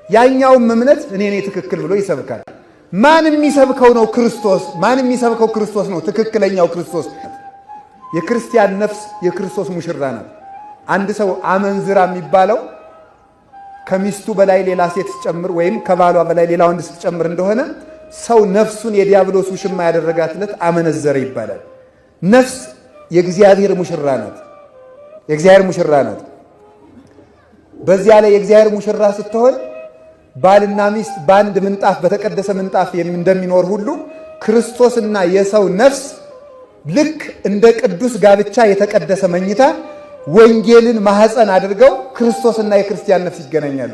ያኛውም እምነት እኔ ትክክል ብሎ ይሰብካል። ማን የሚሰብከው ነው? ክርስቶስ። ማን የሚሰብከው ክርስቶስ ነው? ትክክለኛው ክርስቶስ። የክርስቲያን ነፍስ የክርስቶስ ሙሽራ ናት። አንድ ሰው አመንዝራ የሚባለው ከሚስቱ በላይ ሌላ ሴት ስትጨምር ወይም ከባሏ በላይ ሌላ ወንድ ስትጨምር እንደሆነ ሰው ነፍሱን የዲያብሎስ ውሽማ ያደረጋትለት አመነዘረ ይባላል። ነፍስ የእግዚአብሔር ሙሽራ ናት። የእግዚአብሔር ሙሽራ ናት። በዚያ ላይ የእግዚአብሔር ሙሽራ ስትሆን ባልና ሚስት በአንድ ምንጣፍ በተቀደሰ ምንጣፍ እንደሚኖር ሁሉ ክርስቶስና የሰው ነፍስ ልክ እንደ ቅዱስ ጋብቻ የተቀደሰ መኝታ ወንጌልን ማህፀን አድርገው ክርስቶስና የክርስቲያን ነፍስ ይገናኛሉ።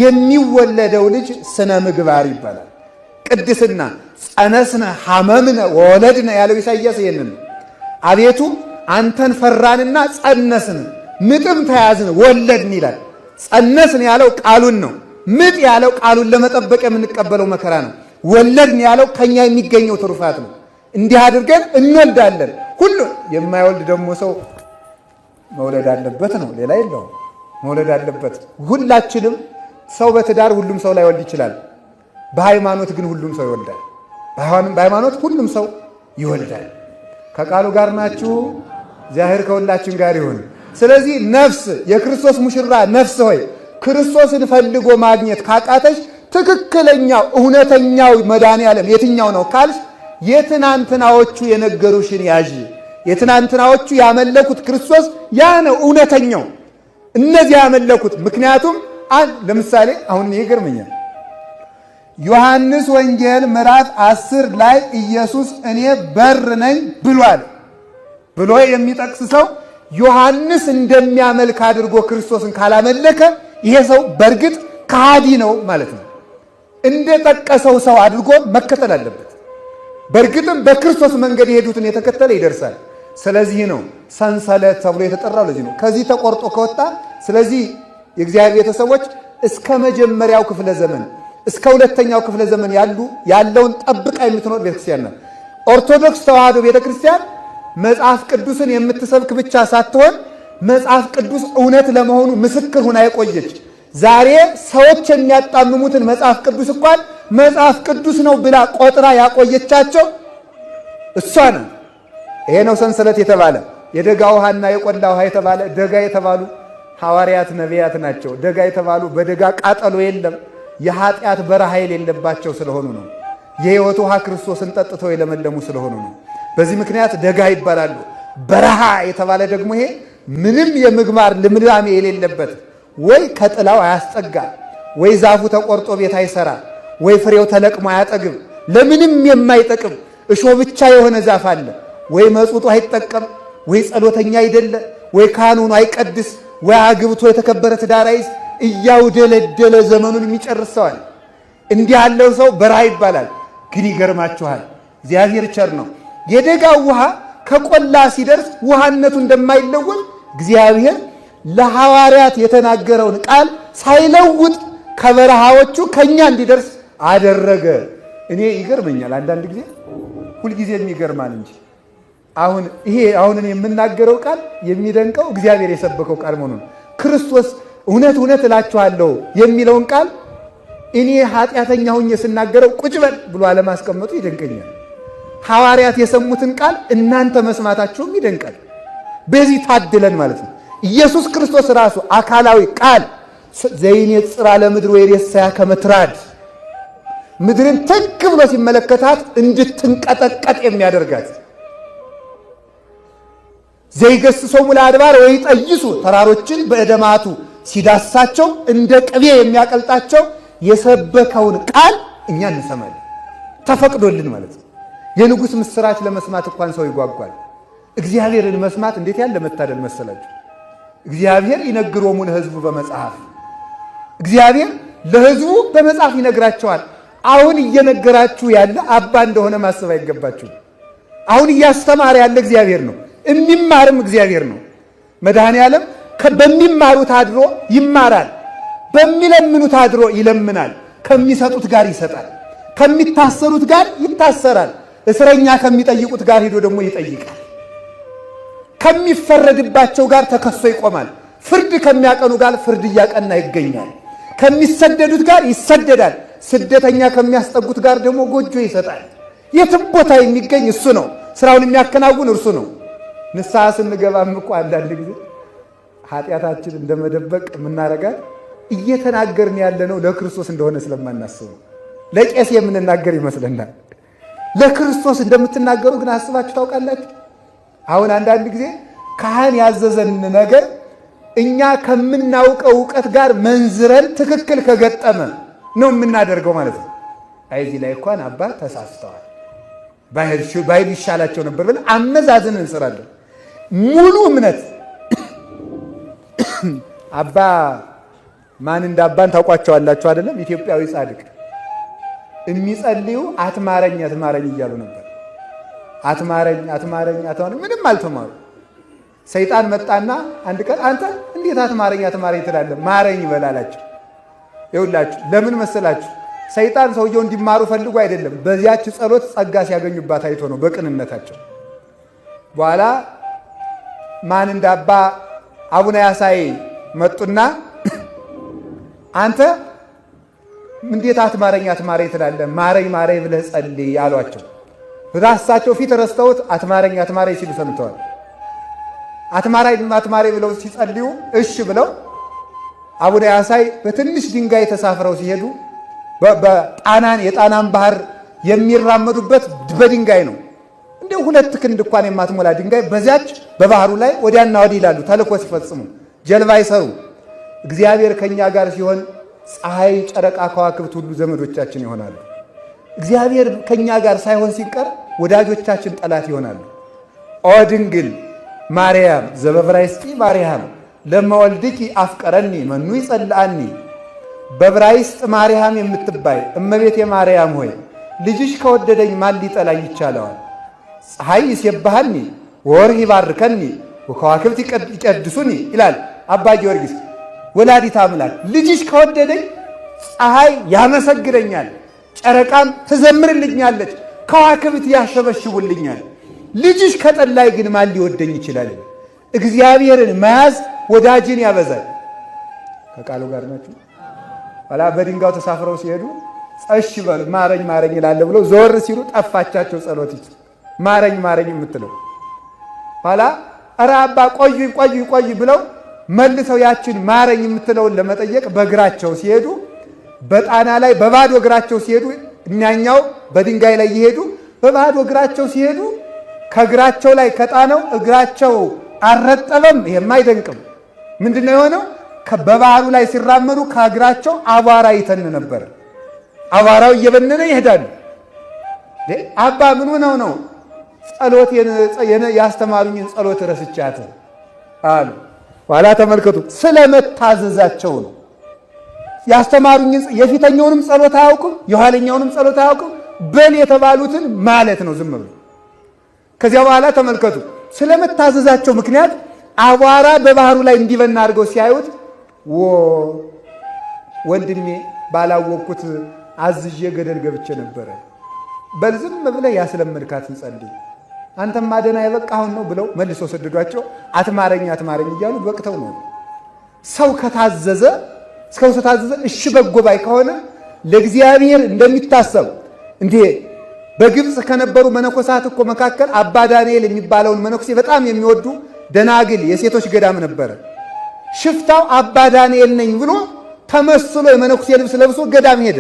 የሚወለደው ልጅ ስነ ምግባር ይባላል። ቅድስና ጸነስነ ሐመምነ ወወለድነ ያለው ኢሳይያስ ይሄንን አቤቱ አንተን ፈራንና ጸነስን፣ ምጥም ተያዝን፣ ወለድን ይላል። ጸነስን ያለው ቃሉን ነው። ምጥ ያለው ቃሉን ለመጠበቅ የምንቀበለው መከራ ነው። ወለድን ያለው ከኛ የሚገኘው ትሩፋት ነው። እንዲህ አድርገን እንወልዳለን። ሁሉ የማይወልድ ደግሞ ሰው መውለድ አለበት ነው፣ ሌላ የለውም። መውለድ አለበት። ሁላችንም ሰው በትዳር ሁሉም ሰው ላይወልድ ይችላል። በሃይማኖት ግን ሁሉም ሰው ይወልዳል። በሃይማኖት ሁሉም ሰው ይወልዳል። ከቃሉ ጋር ናችሁ። እግዚአብሔር ከሁላችን ጋር ይሁን። ስለዚህ ነፍስ የክርስቶስ ሙሽራ ነፍስ ሆይ ክርስቶስን ፈልጎ ማግኘት ካቃተሽ ትክክለኛው እውነተኛው መድኃኔዓለም የትኛው ነው ካልሽ የትናንትናዎቹ የነገሩሽን ያዥ። የትናንትናዎቹ ያመለኩት ክርስቶስ ያ ነው እውነተኛው። እነዚህ ያመለኩት ምክንያቱም ለምሳሌ አሁን ይገርመኛል። ዮሐንስ ወንጌል ምዕራፍ 10 ላይ ኢየሱስ እኔ በር ነኝ ብሏል ብሎ የሚጠቅስ ሰው ዮሐንስ እንደሚያመልክ አድርጎ ክርስቶስን ካላመለከ ይሄ ሰው በእርግጥ ከሃዲ ነው ማለት ነው። እንደጠቀሰው ሰው አድርጎ መከተል አለበት። በእርግጥም በክርስቶስ መንገድ የሄዱትን የተከተለ ይደርሳል። ስለዚህ ነው ሰንሰለት ተብሎ የተጠራው። ለዚህ ነው ከዚህ ተቆርጦ ከወጣ። ስለዚህ የእግዚአብሔር ቤተሰቦች እስከ መጀመሪያው ክፍለ ዘመን እስከ ሁለተኛው ክፍለ ዘመን ያለውን ጠብቃ የምትኖር ቤተክርስቲያን ናት። ኦርቶዶክስ ተዋሕዶ ቤተክርስቲያን መጽሐፍ ቅዱስን የምትሰብክ ብቻ ሳትሆን መጽሐፍ ቅዱስ እውነት ለመሆኑ ምስክር ሆና የቆየች። ዛሬ ሰዎች የሚያጣምሙትን መጽሐፍ ቅዱስ እንኳን መጽሐፍ ቅዱስ ነው ብላ ቆጥራ ያቆየቻቸው እሷ ናት። ይሄ ነው ሰንሰለት የተባለ የደጋ ውሃና የቆላ ውሃ የተባለ ደጋ የተባሉ ሐዋርያት ነቢያት ናቸው። ደጋ የተባሉ በደጋ ቃጠሎ የለም የኃጢአት በረሃ የሌለባቸው ስለሆኑ ነው። የሕይወት ውሃ ክርስቶስን ጠጥተው የለመለሙ ስለሆኑ ነው። በዚህ ምክንያት ደጋ ይባላሉ። በረሃ የተባለ ደግሞ ይሄ ምንም የምግባር ልምላሜ የሌለበት ወይ ከጥላው አያስጠጋ፣ ወይ ዛፉ ተቆርጦ ቤት አይሰራ፣ ወይ ፍሬው ተለቅሞ አያጠግብ፣ ለምንም የማይጠቅም እሾህ ብቻ የሆነ ዛፍ አለ። ወይ መጹጡ አይጠቀም፣ ወይ ጸሎተኛ አይደለ፣ ወይ ካህኑን አይቀድስ፣ ወይ አግብቶ የተከበረ ትዳር አይዝ፣ እያውደለደለ ዘመኑን የሚጨርስ ሰው አለ። እንዲህ ያለው ሰው በረሃ ይባላል። ግን ይገርማችኋል፣ እግዚአብሔር ቸር ነው። የደጋው ውሃ ከቆላ ሲደርስ ውሃነቱ እንደማይለወጥ እግዚአብሔር ለሐዋርያት የተናገረውን ቃል ሳይለውጥ ከበረሃዎቹ ከኛ እንዲደርስ አደረገ። እኔ ይገርመኛል አንዳንድ ጊዜ፣ ሁልጊዜም ይገርማል እንጂ አሁን እኔ የምናገረው ቃል የሚደንቀው እግዚአብሔር የሰበከው ቃል መሆኑን ክርስቶስ እውነት እውነት እላችኋለሁ የሚለውን ቃል እኔ ኃጢአተኛ ሆኜ ስናገረው ቁጭ በል ብሎ አለማስቀመጡ ይደንቀኛል። ሐዋርያት የሰሙትን ቃል እናንተ መስማታችሁም ይደንቃል። በዚህ ታድለን ማለት ነው። ኢየሱስ ክርስቶስ ራሱ አካላዊ ቃል ዘይኔጽር ለምድር ወይሬሳያ ከመትራድ ምድርን ትክ ብሎ ሲመለከታት እንድትንቀጠቀጥ የሚያደርጋት ዘይገስሶሙ ለአድባር ወይጠይሱ ተራሮችን በእደማቱ ሲዳሳቸው እንደ ቅቤ የሚያቀልጣቸው የሰበከውን ቃል እኛ እንሰማለን። ተፈቅዶልን ማለት ነው። የንጉሥ ምስራች ለመስማት እንኳን ሰው ይጓጓል። እግዚአብሔርን መስማት እንዴት ያለ መታደል መሰላችሁ! እግዚአብሔር ይነግሮሙ ለሕዝቡ በመጽሐፍ እግዚአብሔር ለሕዝቡ በመጽሐፍ ይነግራቸዋል። አሁን እየነገራችሁ ያለ አባ እንደሆነ ማሰብ አይገባችሁ። አሁን እያስተማረ ያለ እግዚአብሔር ነው። የሚማርም እግዚአብሔር ነው። መድኃኔዓለም በሚማሩት አድሮ ይማራል፣ በሚለምኑት አድሮ ይለምናል። ከሚሰጡት ጋር ይሰጣል፣ ከሚታሰሩት ጋር ይታሰራል። እስረኛ ከሚጠይቁት ጋር ሄዶ ደግሞ ይጠይቃል። ከሚፈረድባቸው ጋር ተከሶ ይቆማል። ፍርድ ከሚያቀኑ ጋር ፍርድ እያቀና ይገኛል። ከሚሰደዱት ጋር ይሰደዳል። ስደተኛ ከሚያስጠጉት ጋር ደግሞ ጎጆ ይሰጣል። የትም ቦታ የሚገኝ እሱ ነው። ስራውን የሚያከናውን እርሱ ነው። ንስሐ ስንገባም እኮ አንዳንድ ጊዜ ኃጢአታችን እንደመደበቅ የምናረጋት እየተናገርን ያለነው ለክርስቶስ እንደሆነ ስለማናስብ ነው። ለቄስ የምንናገር ይመስለናል። ለክርስቶስ እንደምትናገሩ ግን አስባችሁ ታውቃላችሁ? አሁን አንዳንድ ጊዜ ካህን ያዘዘን ነገር እኛ ከምናውቀው እውቀት ጋር መንዝረን ትክክል ከገጠመ ነው የምናደርገው ማለት ነው። እዚህ ላይ እንኳን አባ ተሳስተዋል ባይል ይሻላቸው ነበር ብለን አመዛዝን እንሰራለን። ሙሉ እምነት አባ ማን እንደ አባን ታውቋቸዋላችሁ አይደለም? ኢትዮጵያዊ ጻድቅ የሚጸልዩ አትማረኝ አትማረኝ እያሉ ነበር። አትማረኝ አትማረኝ አትማረኝ ምንም አልተማሩ። ሰይጣን መጣና አንድ ቀን አንተ እንዴት አትማረኝ አትማረኝ ትላለህ? ማረኝ ይበላላችሁ። ይኸውላችሁ ለምን መሰላችሁ? ሰይጣን ሰውየው እንዲማሩ ፈልጎ አይደለም። በዚያች ጸሎት ጸጋ ሲያገኙባት አይቶ ነው በቅንነታቸው። በኋላ ማን እንደ አባ አቡነ ያሳይ መጡና አንተ እንዴት አትማረኝ አትማረኝ ትላለህ? ማረኝ ማረኝ ብለህ ጸልይ አሏቸው። ራሳቸው ፊት ረስተውት አትማረኝ አትማረኝ ሲሉ ሰምተዋል። አትማረኝ አትማረኝ ብለው ሲጸልዩ እሺ ብለው አቡነ ያሳይ በትንሽ ድንጋይ ተሳፍረው ሲሄዱ የጣናን ባህር የሚራመዱበት በድንጋይ ነው። እንደ 2 ክንድ እንኳን የማትሞላ ድንጋይ በዚያች በባህሩ ላይ ወዲያና ወዲህ ይላሉ። ተልኮ ሲፈጽሙ ጀልባ ይሰሩ። እግዚአብሔር ከኛ ጋር ሲሆን ፀሐይ፣ ጨረቃ፣ ከዋክብት ሁሉ ዘመዶቻችን ይሆናሉ። እግዚአብሔር ከኛ ጋር ሳይሆን ሲቀር ወዳጆቻችን ጠላት ይሆናሉ። ኦ ድንግል ማርያም ዘበብራይስጢ ማርያም ለመወልድኪ አፍቀረኒ መኑ ይጸልአኒ። በብራይስጥ ማርያም የምትባይ እመቤቴ ማርያም ሆይ ልጅሽ ከወደደኝ ማን ሊጠላኝ ይቻለዋል? ፀሐይ ይሴብሐኒ ወወርኅ ይባርከኒ ወከዋክብት ይቀድሱኒ ይላል አባ ጊዮርጊስ። ወላዲተ አምላክ ልጅሽ ከወደደኝ ፀሐይ ያመሰግነኛል፣ ጨረቃም ትዘምርልኛለች፣ ከዋክብት ያሸበሽቡልኛል። ልጅሽ ከጠላይ ግን ማን ሊወደኝ ይችላል? እግዚአብሔርን መያዝ ወዳጅን ያበዛል። ከቃሉ ጋር ናችሁ። ኋላ በድንጋው ተሳፍረው ሲሄዱ እሺ በሉ ማረኝ ማረኝ ይላል ብለው ዞር ሲሉ ጠፋቻቸው ጸሎቲቱ ማረኝ ማረኝ የምትለው። ኋላ ኧረ አባ ቆዩኝ ቆዩኝ ቆይ ብለው መልሰው ያችን ማረኝ የምትለውን ለመጠየቅ በእግራቸው ሲሄዱ በጣና ላይ በባዶ እግራቸው ሲሄዱ እኛኛው በድንጋይ ላይ ይሄዱ በባዶ እግራቸው ሲሄዱ ከእግራቸው ላይ ከጣነው እግራቸው አልረጠበም። ይሄም አይደንቅም። ምንድነው የሆነው? በባህሩ ላይ ሲራመዱ ከእግራቸው አቧራ ይተን ነበር። አቧራው እየበነነ ይሄዳሉ። አባ ምን ሆነው ነው? ጸሎት ያስተማሩኝን ጸሎት ረስቻት አሉ። ኋላ ተመልከቱ፣ ስለመታዘዛቸው ነው ያስተማሩኝን። የፊተኛውንም ጸሎት አያውቁም፣ የኋለኛውንም ጸሎት አያውቁም። በል የተባሉትን ማለት ነው ዝም ብሎ። ከዚያ በኋላ ተመልከቱ፣ ስለመታዘዛቸው ምክንያት አቧራ በባህሩ ላይ እንዲበና አድርገው ሲያዩት ወንድሜ ባላወቅኩት አዝዤ ገደል ገብቼ ነበረ። በል ዝም ብለህ ያስለመድካትን ጸልይ፣ አንተም ማደና የበቃሁን ነው ብለው መልሰው ሰደዷቸው። አትማረኝ አትማረኝ እያሉ በቅተው ነው። ሰው ከታዘዘ እሺ በጎ ባይ ከሆነ ለእግዚአብሔር እንደሚታሰብ እንዴ በግብፅ ከነበሩ መነኮሳት እኮ መካከል አባ ዳንኤል የሚባለውን መነኮሴ በጣም የሚወዱ ደናግል የሴቶች ገዳም ነበረ። ሽፍታው አባ ዳንኤል ነኝ ብሎ ተመስሎ የመነኩሴ ልብስ ለብሶ ገዳም ሄደ።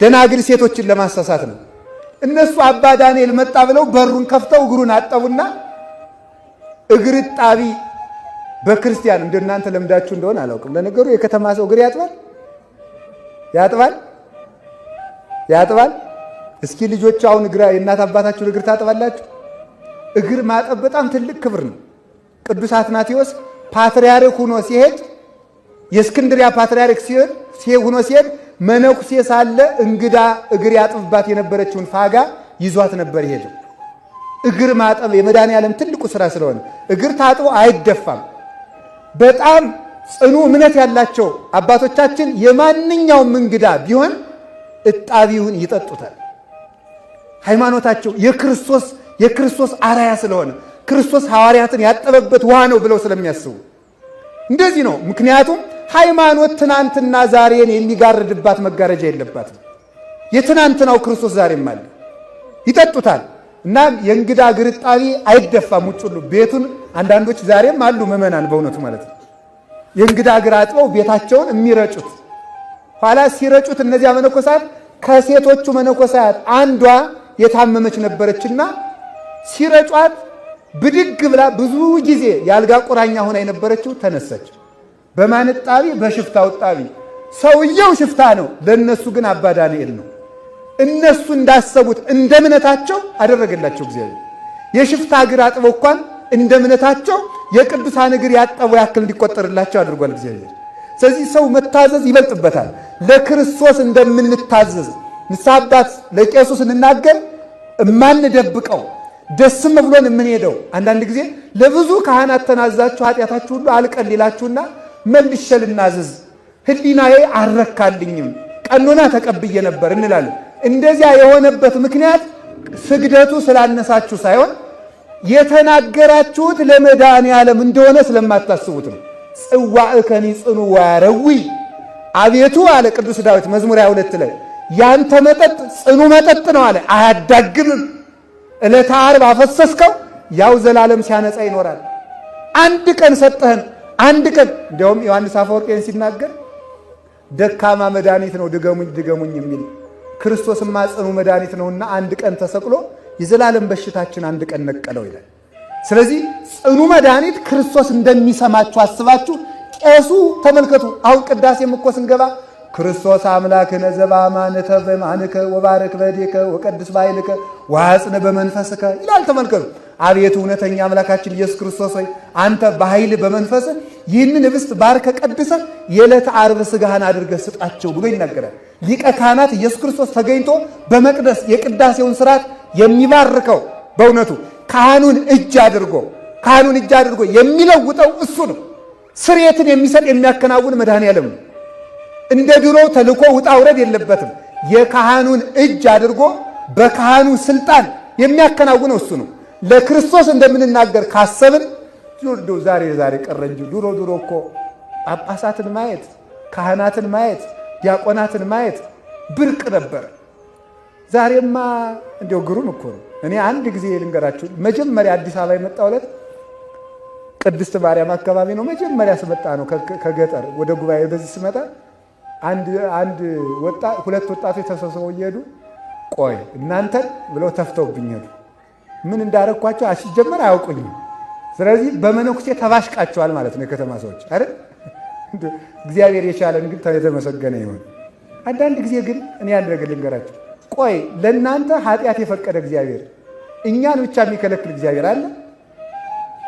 ደናግል ሴቶችን ለማሳሳት ነው። እነሱ አባ ዳንኤል መጣ ብለው በሩን ከፍተው እግሩን አጠቡና እግር ጣቢ በክርስቲያን እንደናንተ ለምዳችሁ እንደሆነ አላውቅም። ለነገሩ የከተማ ሰው እግር ያጥባል። እስኪ ልጆች አሁን የእናት አባታችሁን እግር ታጥባላችሁ? እግር ማጠብ በጣም ትልቅ ክብር ነው። ቅዱስ አትናቴዎስ ፓትርያርክ ሆኖ ሲሄድ የእስክንድሪያ ፓትርያርክ ሆኖ ሲሄድ መነኩሴ ሳለ እንግዳ እግር ያጥብባት የነበረችውን ፋጋ ይዟት ነበር ይሄደው። እግር ማጠብ የመድኃኔዓለም ትልቁ ስራ ስለሆነ እግር ታጥቦ አይደፋም። በጣም ጽኑ እምነት ያላቸው አባቶቻችን የማንኛውም እንግዳ ቢሆን እጣቢውን ይጠጡታል። ሃይማኖታቸው የክርስቶስ አራያ ስለሆነ ክርስቶስ ሐዋርያትን ያጠበበት ውሃ ነው ብለው ስለሚያስቡ እንደዚህ ነው። ምክንያቱም ሃይማኖት ትናንትና ዛሬን የሚጋርድባት መጋረጃ የለባትም። የትናንትናው ክርስቶስ ዛሬም አለ። ይጠጡታል እና የእንግዳ ግርጣቢ አይደፋም። ውጭ ሁሉ ቤቱን አንዳንዶች ዛሬም አሉ ምዕመናን በእውነቱ ማለት ነው። የእንግዳ እግር አጥበው ቤታቸውን የሚረጩት ኋላ ሲረጩት እነዚያ መነኮሳት ከሴቶቹ መነኮሳት አንዷ የታመመች ነበረችና ሲረጯት ብድግ ብላ ብዙ ጊዜ የአልጋ ቁራኛ ሆና የነበረችው ተነሳች። በማን ጣቢ? በሽፍታው ጣቢ። ሰውየው ሽፍታ ነው፣ ለነሱ ግን አባ ዳንኤል ነው። እነሱ እንዳሰቡት እንደ እምነታቸው አደረገላቸው እግዚአብሔር። የሽፍታ እግር አጥበው እንኳን እንደ እምነታቸው የቅዱሳን እግር ያጠቡ ያክል እንዲቆጠርላቸው አድርጓል እግዚአብሔር። ስለዚህ ሰው መታዘዝ ይበልጥበታል። ለክርስቶስ እንደምንታዘዝ ንስሐ አባት ለቄሱ ስንናገር እማንደብቀው ደስም ብሎን የምንሄደው አንዳንድ ጊዜ ለብዙ ካህናት ተናዛችሁ ኃጢአታችሁ ሁሉ አልቀልላችሁና መልሼ ልናዘዝ ሕሊናዬ አልረካልኝም ቀኖና ተቀብዬ ነበር እንላለን። እንደዚያ የሆነበት ምክንያት ስግደቱ ስላነሳችሁ ሳይሆን የተናገራችሁት ለመድኃኔዓለም እንደሆነ ስለማታስቡት ነው። ጽዋዕከኒ ጽኑ ወያረዊ፣ አቤቱ አለ ቅዱስ ዳዊት መዝሙር 22 ላይ ያንተ መጠጥ ጽኑ መጠጥ ነው አለ፣ አያዳግምም። ዕለተ ዓርብ አፈሰስከው፣ ያው ዘላለም ሲያነጻ ይኖራል። አንድ ቀን ሰጠህን፣ አንድ ቀን እንዲያውም ዮሐንስ አፈወርቄን ሲናገር ደካማ መድኃኒት ነው ድገሙኝ ድገሙኝ የሚል ክርስቶስማ ጽኑ መድኃኒት ነውና አንድ ቀን ተሰቅሎ የዘላለም በሽታችን አንድ ቀን ነቀለው ይላል። ስለዚህ ጽኑ መድኃኒት ክርስቶስ እንደሚሰማችሁ አስባችሁ ቄሱ ተመልከቱ። አሁን ቅዳሴም እኮ ስንገባ ክርስቶስ አምላክነ ዘበአማንተ በማንከ ወባረክ በዴከ ወቀድስ ባይልከ ወአጽነ በመንፈስከ ይላል። ተመልከቱ። አቤቱ እውነተኛ አምላካችን ኢየሱስ ክርስቶስ ሆይ አንተ በኃይል በመንፈስ ይህንን ኅብስት ባርከ ቀድሰ የዕለተ ዓርብ ሥጋህን አድርገህ ስጣቸው ብሎ ይናገራል። ሊቀ ካህናት ኢየሱስ ክርስቶስ ተገኝቶ በመቅደስ የቅዳሴውን ሥርዓት የሚባርከው በእውነቱ ካህኑን እጅ አድርጎ የሚለውጠው እሱ ነው። ስርየትን የሚሰጥ የሚያከናውን መድኃኔዓለም ነው። እንደ ድሮው ተልኮ ውጣ ውረድ የለበትም። የካህኑን እጅ አድርጎ በካህኑ ስልጣን የሚያከናውነው እሱ ነው። ለክርስቶስ እንደምንናገር ካሰብን ዛሬ ቀረ እንጂ ድሮ እኮ ጳጳሳትን ማየት፣ ካህናትን ማየት፣ ዲያቆናትን ማየት ብርቅ ነበር። ዛሬማ እንዲያው ግሩም እኮ ነው። እኔ አንድ ጊዜ ልንገራችሁ። መጀመሪያ አዲስ አበባ የመጣው ዕለት ቅድስት ማርያም አካባቢ ነው። መጀመሪያ ስመጣ ነው ከገጠር ወደ ጉባኤ በዚህ ስመጣ ሁለት ወጣቶች ተሰብስበው እየሄዱ ቆይ እናንተን ብለው ተፍተውብኝ ሄዱ። ምን እንዳረኳቸው ሲጀመር አያውቁኝም። ስለዚህ በመነኩሴ ተባሽቃቸዋል ማለት ነው የከተማ ሰዎች አይደል? እግዚአብሔር የቻለን ግን የተመሰገነ ይሁን። አንዳንድ ጊዜ ግን እኔ አንድ ነገር ልንገራቸው። ቆይ ለእናንተ ኃጢአት የፈቀደ እግዚአብሔር እኛን ብቻ የሚከለክል እግዚአብሔር አለ?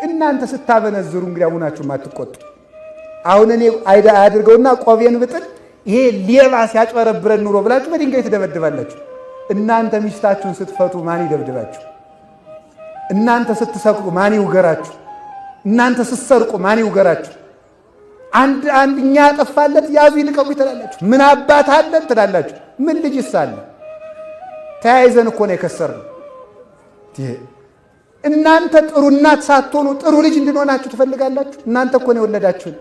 እናንተ ስታበነዝሩ እንግዲህ አቡናችሁ ማትቆጡ። አሁን እኔ አያድርገውና ቆቤን ብጥል ይሄ ሌባ ሲያጭበረብረን ኑሮ ብላችሁ በድንጋይ ትደበድባላችሁ። እናንተ ሚስታችሁን ስትፈቱ ማን ይደብድባችሁ? እናንተ ስትሰቅሉ ማን ይውገራችሁ? እናንተ ስትሰርቁ ማን ይውገራችሁ? አንድ እኛ ያጠፋለት ያዙ ይልቀቁ ትላላችሁ። ምን አባት አለን ትላላችሁ። ምን ልጅስ አለ? ተያይዘን እኮ ነው የከሰርነው። እናንተ ጥሩ እናት ሳትሆኑ ጥሩ ልጅ እንድንሆናችሁ ትፈልጋላችሁ? እናንተ እኮ ነው የወለዳችሁን።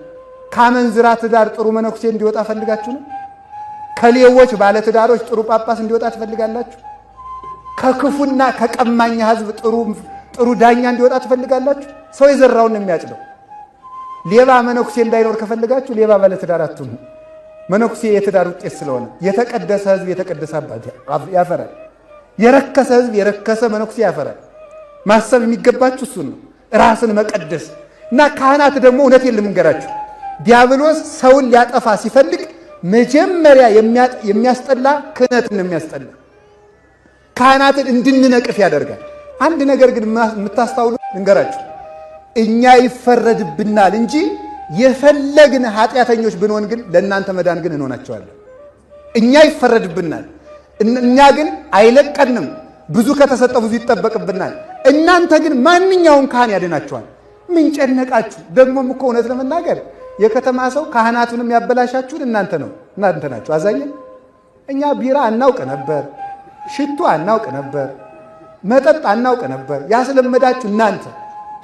ካመንዝራ ትዳር ጥሩ መነኩሴ እንዲወጣ ፈልጋችሁ ነው? ከሌቦች ባለትዳሮች ጥሩ ጳጳስ እንዲወጣ ትፈልጋላችሁ? ከክፉና ከቀማኛ ሕዝብ ጥሩ ዳኛ እንዲወጣ ትፈልጋላችሁ? ሰው የዘራውን ነው የሚያጭደው። ሌባ መነኩሴ እንዳይኖር ከፈልጋችሁ ሌባ ባለትዳር አትሁኑ። መነኩሴ የትዳር ውጤት ስለሆነ የተቀደሰ ሕዝብ የተቀደሰ አባት ያፈራል። የረከሰ ሕዝብ የረከሰ መነኩሴ ያፈራል። ማሰብ የሚገባችሁ እሱን ነው፣ ራስን መቀደስ እና ካህናት ደግሞ እውነቴን ልንገራችሁ፣ ዲያብሎስ ሰውን ሊያጠፋ ሲፈልግ መጀመሪያ የሚያስጠላ ክህነትን ነው የሚያስጠላ። ካህናትን እንድንነቅፍ ያደርጋል። አንድ ነገር ግን የምታስታውሉ ልንገራችሁ፣ እኛ ይፈረድብናል እንጂ የፈለግን ኃጢአተኞች ብንሆን ግን ለእናንተ መዳን ግን እንሆናቸዋለን። እኛ ይፈረድብናል፣ እኛ ግን አይለቀንም። ብዙ ከተሰጠ ብዙ ይጠበቅብናል። እናንተ ግን ማንኛውም ካህን ያድናቸዋል። ምን ጨነቃችሁ? ደግሞም እኮ እውነት ለመናገር የከተማ ሰው ካህናቱንም ያበላሻችሁን እናንተ ናችሁ። አዛኘን። እኛ ቢራ አናውቅ ነበር፣ ሽቱ አናውቅ ነበር፣ መጠጥ አናውቅ ነበር። ያስለመዳችሁ እናንተ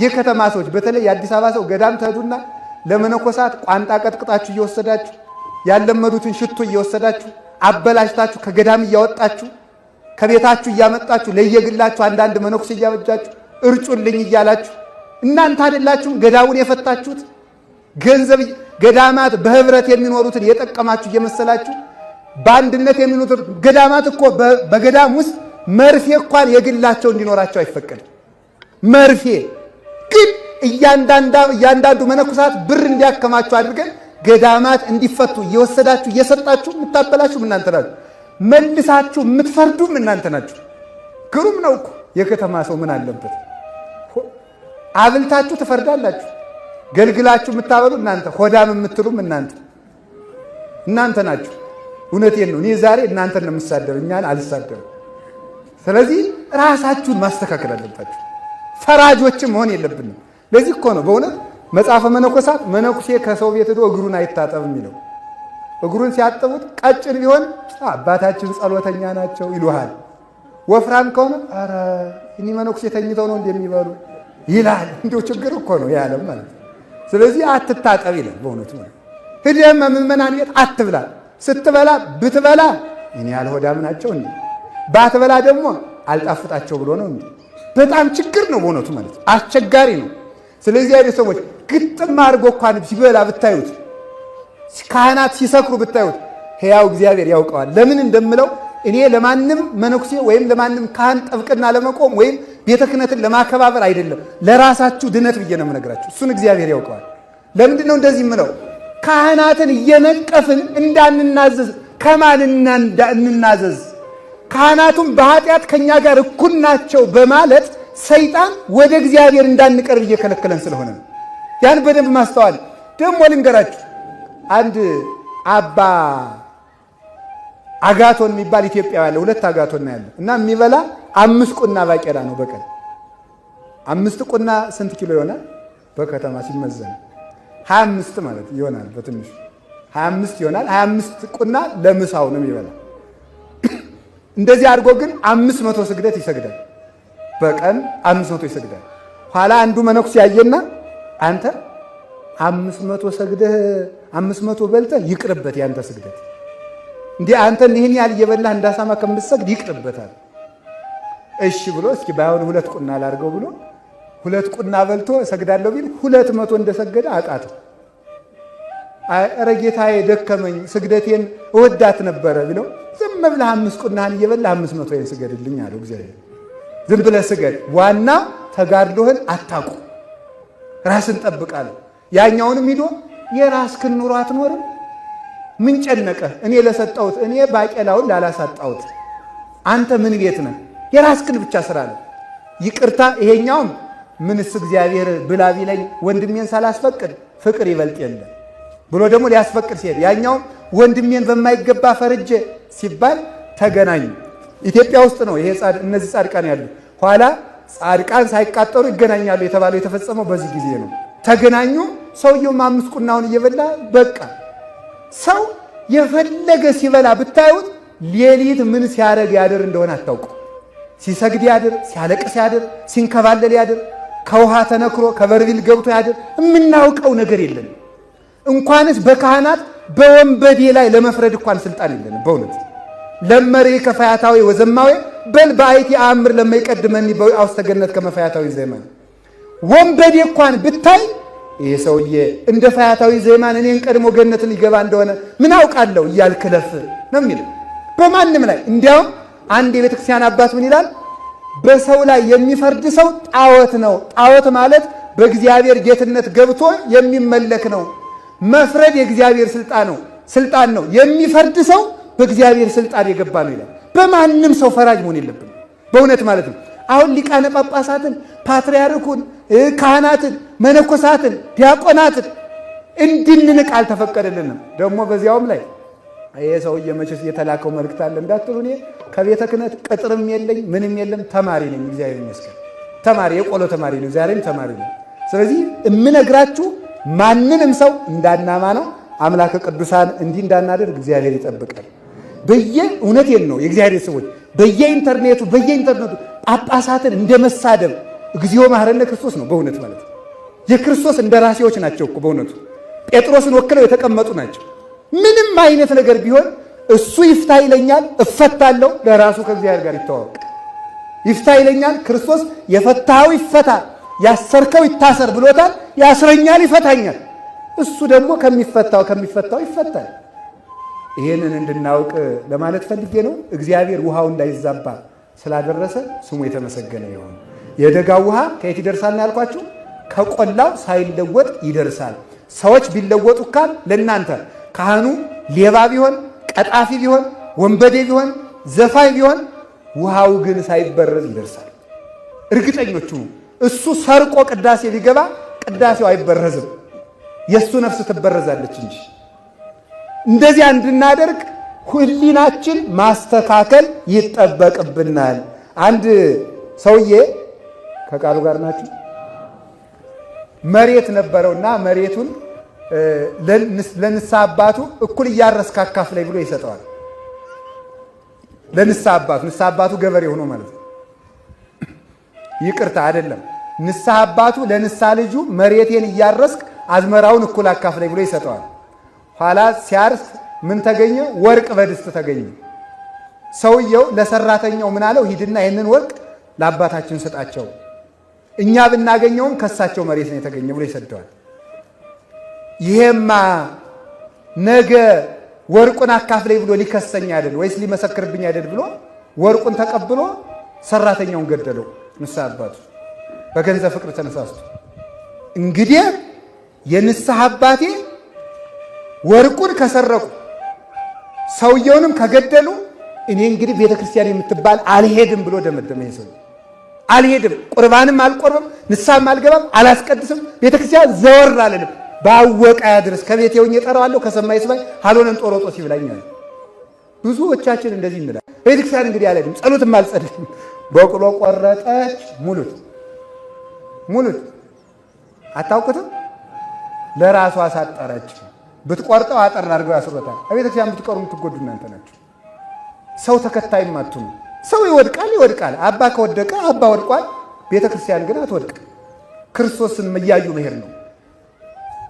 የከተማ ሰዎች። በተለይ የአዲስ አበባ ሰው ገዳም ትሄዱና ለመነኮሳት ቋንጣ ቀጥቅጣችሁ እየወሰዳችሁ ያለመዱትን ሽቶ እየወሰዳችሁ አበላሽታችሁ ከገዳም እያወጣችሁ ከቤታችሁ እያመጣችሁ ለየግላችሁ አንዳንድ መነኩሴ እያበጃችሁ እርጩልኝ እያላችሁ እናንተ አይደላችሁም ገዳሙን የፈታችሁት? ገንዘብ ገዳማት በህብረት የሚኖሩትን የጠቀማችሁ እየመሰላችሁ በአንድነት የሚኖሩት ገዳማት እኮ በገዳም ውስጥ መርፌ እንኳን የግላቸው እንዲኖራቸው አይፈቀድም። መርፌ ግን እያንዳንዱ መነኮሳት ብር እንዲያከማችሁ አድርገን ገዳማት እንዲፈቱ እየወሰዳችሁ እየሰጣችሁ የምታበላችሁ እናንተ ናችሁ። መልሳችሁ የምትፈርዱም እናንተ ናችሁ። ግሩም ነው እኮ የከተማ ሰው ምን አለበት? አብልታችሁ ትፈርዳላችሁ። ገልግላችሁ የምታበሉ እናንተ፣ ሆዳም የምትሉም እናንተ ናችሁ። እውነቴን ነው። እኔ ዛሬ እናንተን ነው የምሳደብ፣ እኛን አልሳደብም። ስለዚህ ራሳችሁን ማስተካከል አለባችሁ። ፈራጆችም መሆን የለብንም። ለዚህ እኮ ነው በእውነት መጽሐፈ መነኮሳት መነኩሴ ከሰው ቤት ሄዶ እግሩን አይታጠብ የሚለው። እግሩን ሲያጠቡት ቀጭን ቢሆን አባታችን ጸሎተኛ ናቸው ይሉሃል። ወፍራም ከሆነ ኧረ እኒ መነኩሴ ተኝተው ነው እንደሚበሉ ይላል። እንዲሁ ችግር እኮ ነው ያለም ማለት ነው። ስለዚህ አትታጠብ ይላል በእውነቱ። ሂደህም ምዕመናን ቤት አትብላ። ስትበላ ብትበላ እኔ ያልሆዳም ናቸው እንዴ፣ ባትበላ ደግሞ አልጣፍጣቸው ብሎ ነው እንዴ። በጣም ችግር ነው በእውነቱ ማለት ነው። አስቸጋሪ ነው። ስለዚህ አይደል ሰዎች ግጥም አድርጎ እንኳን ሲበላ ብታዩት፣ ካህናት ሲሰክሩ ብታዩት ሕያው እግዚአብሔር ያውቀዋል። ለምን እንደምለው እኔ ለማንም መነኩሴ ወይም ለማንም ካህን ጠብቅና ለመቆም ወይም ቤተ ክህነትን ለማከባበር አይደለም፣ ለራሳችሁ ድነት ብዬ ነው የምነግራችሁ። እሱን እግዚአብሔር ያውቀዋል። ለምንድን ነው እንደዚህ የምለው? ካህናትን እየነቀፍን እንዳንናዘዝ። ከማን እንናዘዝ? ካህናቱም በኃጢአት ከኛ ጋር እኩል ናቸው በማለት ሰይጣን ወደ እግዚአብሔር እንዳንቀርብ እየከለከለን ስለሆነ ነው። ያን በደንብ ማስተዋል። ደግሞ ልንገራችሁ፣ አንድ አባ አጋቶን የሚባል ኢትዮጵያዊ ያለ፣ ሁለት አጋቶን ነው ያለው እና የሚበላ 5 ቁና ባቄላ ነው በቀን። 5 ቁና ስንት ኪሎ ይሆናል? በከተማ ሲመዘን 25 ማለት ይሆናል። በትንሹ 25 ይሆናል። 25 ቁና ለምሳው ነው የሚበላ። እንደዚህ አድርጎ ግን 500 ስግደት ይሰግዳል። በቀን 500 ይሰግዳል። ኋላ አንዱ መነኩሴ ያየና አንተ 500 ሰግደህ 500 በልተህ ይቅርበት ያንተ ስግደት፣ እንዲህ አንተ ይህን ያህል እየበላህ እንዳሳማ ከምትሰግድ ይቅርበታል። እሺ ብሎ እስኪ ባይሆን 2 ቁና ላድርገው ብሎ 2 ቁና በልቶ እሰግዳለሁ ቢል 200 እንደሰገደ አቃተው። ኧረ ጌታዬ ደከመኝ፣ ስግደቴን እወዳት ነበረ ቢለው ዝም ብለህ 5 ቁናህን እየበላህ 500 ስገድልኝ አለው እግዚአብሔር። ዝም ብለህ ስገድ፣ ዋና ተጋድሎህን አታቁ፣ ራስን ጠብቃለሁ። ያኛውንም ሂዶ የራስህን ኑሮ አትኖርም? ምን ጨነቀህ? እኔ ለሰጠሁት እኔ ባቄላውን ላላሳጣሁት አንተ ምን ቤት ነህ? የራስህን ብቻ ስራ ነው። ይቅርታ ይሄኛውም ምንስ እግዚአብሔር ብላ ቢለኝ ወንድሜን ሳላስፈቅድ ፍቅር ይበልጥ የለም ብሎ ደግሞ ሊያስፈቅድ ሲሄድ፣ ያኛውም ወንድሜን በማይገባ ፈርጄ ሲባል ተገናኙ። ኢትዮጵያ ውስጥ ነው ይሄ እነዚህ ጻድቃን ያሉ። ኋላ ጻድቃን ሳይቃጠሩ ይገናኛሉ የተባለው የተፈጸመው በዚህ ጊዜ ነው። ተገናኙ። ሰውየውም 5 ቁናውን እየበላ በቃ። ሰው የፈለገ ሲበላ ብታዩት ሌሊት ምን ሲያደርግ ያድር እንደሆነ አታውቁ። ሲሰግድ ያድር፣ ሲያለቅስ ያድር፣ ሲንከባለል ያድር፣ ከውሃ ተነክሮ ከበርቢል ገብቶ ያድር። የምናውቀው ነገር የለንም። እንኳንስ በካህናት በወንበዴ ላይ ለመፍረድ እንኳን ስልጣን የለንም። በእውነት ለመሬ ከፈያታዊ ወዘማዊ በል በአይቲ አምር ለማይቀድመኒ በአውስተገነት ከመፈያታዊ ዘማን። ወንበዴ እንኳን ብታይ ይሄ ሰውዬ እንደ ፈያታዊ ዘማን እኔን ቀድሞ ገነትን ይገባ እንደሆነ ምን አውቃለሁ እያልክለፍ ነው የሚል በማንም ላይ። እንዲያውም አንድ የቤተ ክርስቲያን አባት ምን ይላል? በሰው ላይ የሚፈርድ ሰው ጣዖት ነው። ጣዖት ማለት በእግዚአብሔር ጌትነት ገብቶ የሚመለክ ነው። መፍረድ የእግዚአብሔር ስልጣን ነው። የሚፈርድ ሰው በእግዚአብሔር ስልጣን የገባ ነው ይላል። በማንም ሰው ፈራጅ መሆን የለብንም በእውነት ማለት ነው። አሁን ሊቃነ ጳጳሳትን፣ ፓትርያርኩን፣ ካህናትን፣ መነኮሳትን፣ ዲያቆናትን እንድንንቅ አልተፈቀደልንም። ደግሞ በዚያውም ላይ ይሄ ሰውዬ መቼስ የተላከው መልእክት አለ እንዳትሉ፣ እኔ ከቤተ ክህነት ቅጥርም የለኝ ምንም የለም፣ ተማሪ ነኝ። እግዚአብሔር ይመስገን ተማሪ፣ የቆሎ ተማሪ ነው። ዛሬም ተማሪ ነው። ስለዚህ የምነግራችሁ ማንንም ሰው እንዳናማ ነው። አምላከ ቅዱሳን እንዲህ እንዳናደርግ እግዚአብሔር ይጠብቃል። እውነቴን ነው። የእግዚአብሔር ሰዎች በየኢንተርኔቱ ጳጳሳትን እንደመሳደብ እግዚኦ መሐረነ ክርስቶስ ነው በእውነት ማለት ነው። የክርስቶስ እንደራሴዎች ናቸው እኮ በእውነቱ። ጴጥሮስን ወክለው የተቀመጡ ናቸው። ምንም አይነት ነገር ቢሆን እሱ ይፍታ ይለኛል፣ እፈታለሁ። ለራሱ ከእግዚአብሔር ጋር ይተዋወቅ። ይፍታ ይለኛል፣ ክርስቶስ የፈታኸው ይፈታ፣ ያሰርከው ይታሰር ብሎታል። ያስረኛል፣ ይፈታኛል። እሱ ደግሞ ከሚፈታው ይፈታል። ይሄንን እንድናውቅ ለማለት ፈልጌ ነው። እግዚአብሔር ውሃው እንዳይዛባ ስላደረሰ ስሙ የተመሰገነ ይሁን። የደጋው ውሃ ከየት ይደርሳል ነው ያልኳችሁ? ከቆላው ሳይለወጥ ይደርሳል። ሰዎች ቢለወጡ ካል ለእናንተ ካህኑ ሌባ ቢሆን፣ ቀጣፊ ቢሆን፣ ወንበዴ ቢሆን፣ ዘፋኝ ቢሆን ውሃው ግን ሳይበረዝ ይደርሳል። እርግጠኞቹ እሱ ሰርቆ ቅዳሴ ቢገባ ቅዳሴው አይበረዝም፣ የእሱ ነፍስ ትበረዛለች እንጂ። እንደዚያ እንድናደርግ ሕሊናችን ማስተካከል ይጠበቅብናል። አንድ ሰውዬ ከቃሉ ጋር ናችሁ መሬት ነበረውና መሬቱን ለንስሐ አባቱ እኩል እያረስክ አካፍለኝ ብሎ ይሰጠዋል። ለንስሐ አባቱ ገበሬ ሆኖ ማለት ነው። ይቅርታ አይደለም፣ ንስሐ አባቱ ለንስሐ ልጁ መሬቴን እያረስክ አዝመራውን እኩል አካፍለኝ ብሎ ይሰጠዋል። ኋላ ሲያርስ ምን ተገኘ? ወርቅ በድስት ተገኘ። ሰውየው ለሰራተኛው ምን አለው? ሂድና ይህንን ወርቅ ለአባታችን ስጣቸው፣ እኛ ብናገኘውም ከሳቸው መሬት ነው የተገኘ ብሎ ይሰደዋል። ይሄማ ነገ ወርቁን አካፍለኝ ብሎ ሊከሰኝ አይደል ወይስ ሊመሰክርብኝ አይደል ብሎ ወርቁን ተቀብሎ ሰራተኛውን ገደለው። ንስሐ አባቱ በገንዘብ ፍቅር ተነሳስቶ እንግዲህ የንስሐ አባቴ ወርቁን ከሰረቁ ሰውየውንም ከገደሉ እኔ እንግዲህ ቤተክርስቲያን የምትባል አልሄድም ብሎ ደመደመ። ሰው አልሄድም፣ ቁርባንም አልቆርብም፣ ንስሐም አልገባም፣ አላስቀድስም፣ ቤተክርስቲያን ዘወር አልልም። ባወቀ ያድርስ፣ ከቤቴ ሆኜ እጠራዋለሁ፣ ከሰማይ ስማይ ሀሎነን ጦሮጦስ ይብላኛል። ብዙዎቻችን እንደዚህ እንላለን። ቤተክርስቲያን እንግዲህ አልሄድም፣ ጸሎትም አልጸልይም። በቅሎ ቆረጠች፣ ሙሉት አታውቁትም? ለራሷ አሳጠረች። ብትቆርጠው አጠር አድርገው ያስሮታል። ቤተክርስቲያን ብትቀሩ የምትጎዱ እናንተ ናቸው። ሰው ተከታይም አትሁኑ። ሰው ይወድቃል። አባ ከወደቀ አባ ወድቋል። ቤተክርስቲያን ግን አትወድቅ። ክርስቶስን እያዩ መሄድ ነው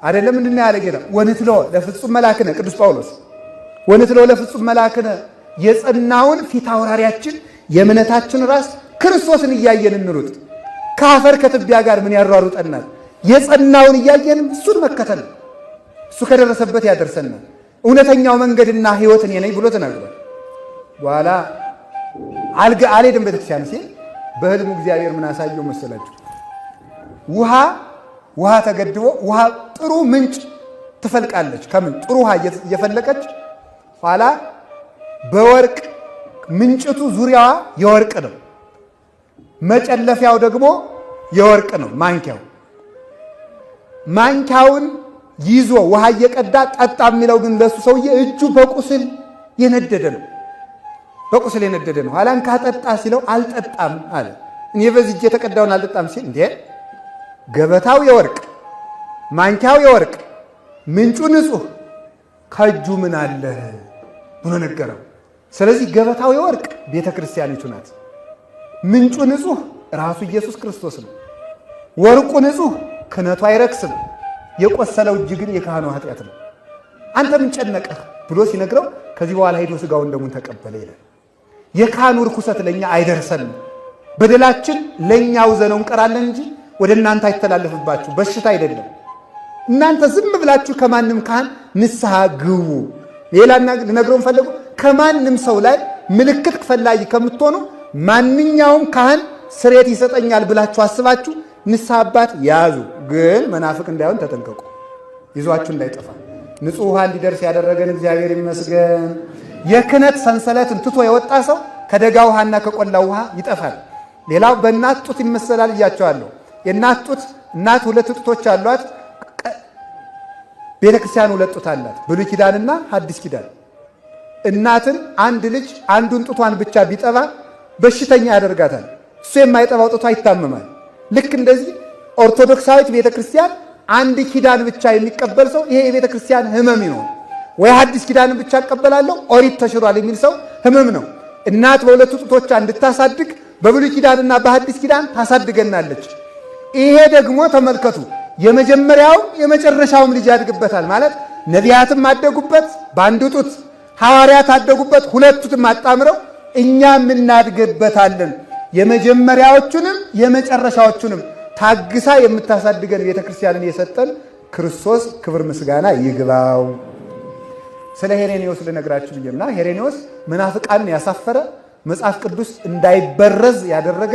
አይደለም? ምንድነው ያለ ጌታ? ወንትሎ ለፍጹም መላክነ ቅዱስ ጳውሎስ ወንትሎ ለፍጹም መላክነ የጸናውን ፊት አውራሪያችን የእምነታችን ራስ ክርስቶስን እያየን እንሩጥ። ከአፈር ከትቢያ ጋር ምን ያሯሩጠናል? የጸናውን እያየን እሱን መከተል፣ እሱ ከደረሰበት ያደርሰናል። እውነተኛው መንገድና ሕይወት እኔ ነኝ ብሎ ተናግሯል። በኋላ አልሄድም ቤተክርስቲያን ሲል በህልሙ እግዚአብሔር ምን አሳየው መሰላችሁ? ውሃ ተገድቦ ውሃ ጥሩ ምንጭ ትፈልቃለች። ከምን ጥሩ ውሃ እየፈለቀች ኋላ በወርቅ ምንጭቱ ዙሪያዋ የወርቅ ነው፣ መጨለፊያው ደግሞ የወርቅ ነው። ማንኪያውን ይዞ ውሃ እየቀዳ ጠጣ የሚለው ግን ለሱ ሰውዬ እጁ በቁስል የነደደ ነው። ኋላን ካጠጣ ሲለው አልጠጣም አለ። እኔ በዚህ እጄ የተቀዳውን አልጠጣም ሲል እንዴ ገበታው የወርቅ ማንኪያው የወርቅ ምንጩ ንጹሕ ከእጁ ምን አለ ብሎ ነገረው። ስለዚህ ገበታው የወርቅ ቤተ ክርስቲያኒቱ ናት። ምንጩ ንጹሕ ራሱ ኢየሱስ ክርስቶስ ነው። ወርቁ ንጹሕ ክህነቱ አይረክስም። የቆሰለው እጅ ግን የካህኑ ኃጢአት ነው። አንተ ምን ጨነቀህ ብሎ ሲነግረው ከዚህ በኋላ ሄዶ ሥጋውን ደሙን ተቀበለ ይላል። የካህኑ ርኩሰት ለእኛ አይደርሰንም። በደላችን ለእኛ ውዘነው እንቀራለን እንጂ ወደ እናንተ አይተላለፍባችሁ በሽታ አይደለም። እናንተ ዝም ብላችሁ ከማንም ካህን ንስሐ ግቡ። ሌላና ልነግረው ፈለጉ ከማንም ሰው ላይ ምልክት ፈላጊ ከምትሆኑ ማንኛውም ካህን ስርየት ይሰጠኛል ብላችሁ አስባችሁ ንስሐ አባት ያዙ። ግን መናፍቅ እንዳይሆን ተጠንቀቁ፣ ይዟችሁ እንዳይጠፋ። ንጹሕ ውሃ እንዲደርስ ያደረገን እግዚአብሔር ይመስገን። የክህነት ሰንሰለትን ትቶ የወጣ ሰው ከደጋ ውሃና ከቆላ ውሃ ይጠፋል። ሌላው በእናት ጡት ይመሰላል እያቸዋለሁ። የእናት ጡት እናት ሁለት ጡቶች አሏት። ቤተ ክርስቲያን ሁለት ጡት አላት፣ ብሉይ ኪዳንና ሐዲስ ኪዳን። እናትን አንድ ልጅ አንዱን ጡቷን ብቻ ቢጠባ በሽተኛ ያደርጋታል። እሱ የማይጠባው ጡቷ ይታመማል። ልክ እንደዚህ ኦርቶዶክሳዊት ቤተ ክርስቲያን አንድ ኪዳን ብቻ የሚቀበል ሰው ይሄ የቤተ ክርስቲያን ሕመም ነው። ወይ ሐዲስ ኪዳንን ብቻ እቀበላለሁ ኦሪት ተሽሯል የሚል ሰው ሕመም ነው። እናት በሁለቱ ጡቶቿ እንድታሳድግ በብሉይ ኪዳንና በሐዲስ ኪዳን ታሳድገናለች። ይሄ ደግሞ ተመልከቱ የመጀመሪያው የመጨረሻውም ልጅ ያድግበታል ማለት ነቢያትም አደጉበት በአንድ ጡት፣ ሐዋርያት አደጉበት ሁለቱም አጣምረው እኛም እናድግበታለን። የመጀመሪያዎቹንም የመጨረሻዎቹንም ታግሳ የምታሳድገን ቤተክርስቲያንን የሰጠን ክርስቶስ ክብር ምስጋና ይግባው። ስለ ሄሬኔዎስ ልነግራችሁ ብዬና ሄሬኔዎስ መናፍቃንን ያሳፈረ መጽሐፍ ቅዱስ እንዳይበረዝ ያደረገ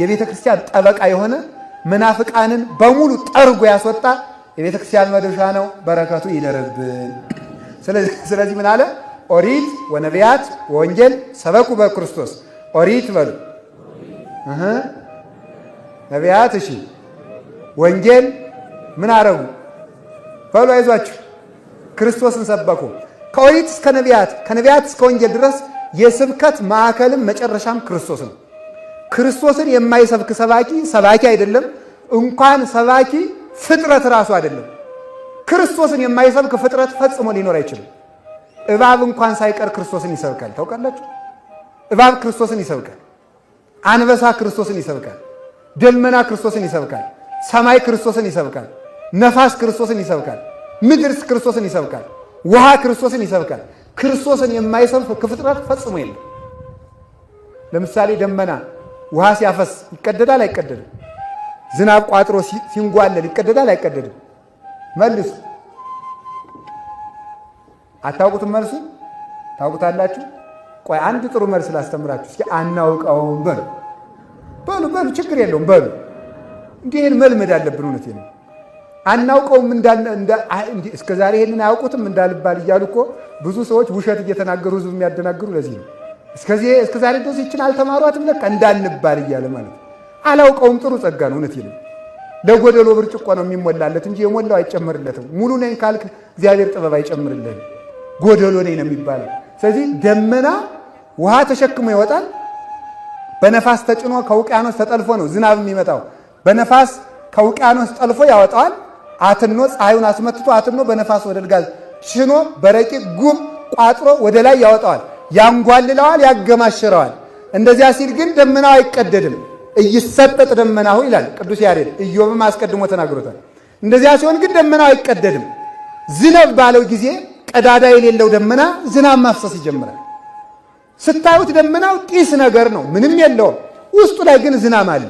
የቤተ ክርስቲያን ጠበቃ የሆነ መናፍቃንን በሙሉ ጠርጎ ያስወጣ የቤተ ክርስቲያን መዶሻ ነው። በረከቱ ይደርብን። ስለዚህ ምን አለ? ኦሪት ወነቢያት ወወንጌል ሰበኩ በክርስቶስ። ኦሪት በሉ ነቢያት፣ እሺ ወንጌል ምን አረጉ በሉ አይዟችሁ፣ ክርስቶስን ሰበኩ። ከኦሪት እስከ ነቢያት ከነቢያት እስከ ወንጌል ድረስ የስብከት ማዕከልም መጨረሻም ክርስቶስ ነው። ክርስቶስን የማይሰብክ ሰባኪ አይደለም። እንኳን ሰባኪ ፍጥረት ራሱ አይደለም። ክርስቶስን የማይሰብክ ፍጥረት ፈጽሞ ሊኖር አይችልም። እባብ እንኳን ሳይቀር ክርስቶስን ይሰብካል። ታውቃላችሁ? እባብ ክርስቶስን ይሰብካል። አንበሳ ክርስቶስን ይሰብካል። ደመና ክርስቶስን ይሰብካል። ሰማይ ክርስቶስን ይሰብካል። ነፋስ ክርስቶስን ይሰብካል። ምድር ክርስቶስን ይሰብካል። ውሃ ክርስቶስን ይሰብካል። ክርስቶስን የማይሰብክ ፍጥረት ፈጽሞ የለም። ለምሳሌ ደመና ውሃ ሲያፈስ ይቀደዳል አይቀደድም? ዝናብ ቋጥሮ ሲንጓለል ይቀደዳል አይቀደድም? መልሱ። አታውቁትም? መልሱ ታውቁታላችሁ? ቆይ አንድ ጥሩ መልስ ላስተምራችሁ። እስኪ አናውቀውም በሉ በሉ በሉ፣ ችግር የለውም በሉ። እንዲህን መልመድ አለብን። እውነቴን ነው። አናውቀውም እስከ ዛሬ ይሄንን አያውቁትም እንዳልባል እያሉ እኮ ብዙ ሰዎች ውሸት እየተናገሩ ህዝብ የሚያደናግሩ ለዚህ ነው። እስከ ዛሬ ድረስ ይችን አልተማሯትም ለካ እንዳንባል እያለ ማለት ነው። አላውቀውም ጥሩ ጸጋ ነው። እውነቴን ነው። ለጎደሎ ብርጭቆ ነው የሚሞላለት እንጂ የሞላው አይጨመርለትም። ሙሉ ነኝ ካልክ እግዚአብሔር ጥበብ አይጨምርልህም። ጎደሎ ነኝ ነው የሚባለው። ስለዚህ ደመና ውሃ ተሸክሞ ይወጣል። በነፋስ ተጭኖ ከውቅያኖስ ተጠልፎ ነው ዝናብ የሚመጣው። በነፋስ ከውቅያኖስ ጠልፎ ያወጣዋል። አትኖ ፀሐዩን አስመትቶ አትኖ በነፋስ ወደ ልጋዝ ሽኖ በረቂቅ ጉም ቋጥሮ ወደ ላይ ያወጣዋል። ያንጓልለዋል፣ ያገማሽረዋል። እንደዚያ ሲል ግን ደመናው አይቀደድም። እይሰጠጥ ደመናሁ ይላል ቅዱስ ያሬድ። ኢዮብም አስቀድሞ ተናግሮታል። እንደዚያ ሲሆን ግን ደመናው አይቀደድም። ዝነብ ባለው ጊዜ ቀዳዳ የሌለው ደመና ዝናብ ማፍሰስ ይጀምራል። ስታዩት ደመናው ጢስ ነገር ነው፣ ምንም የለውም። ውስጡ ላይ ግን ዝናብ አለ።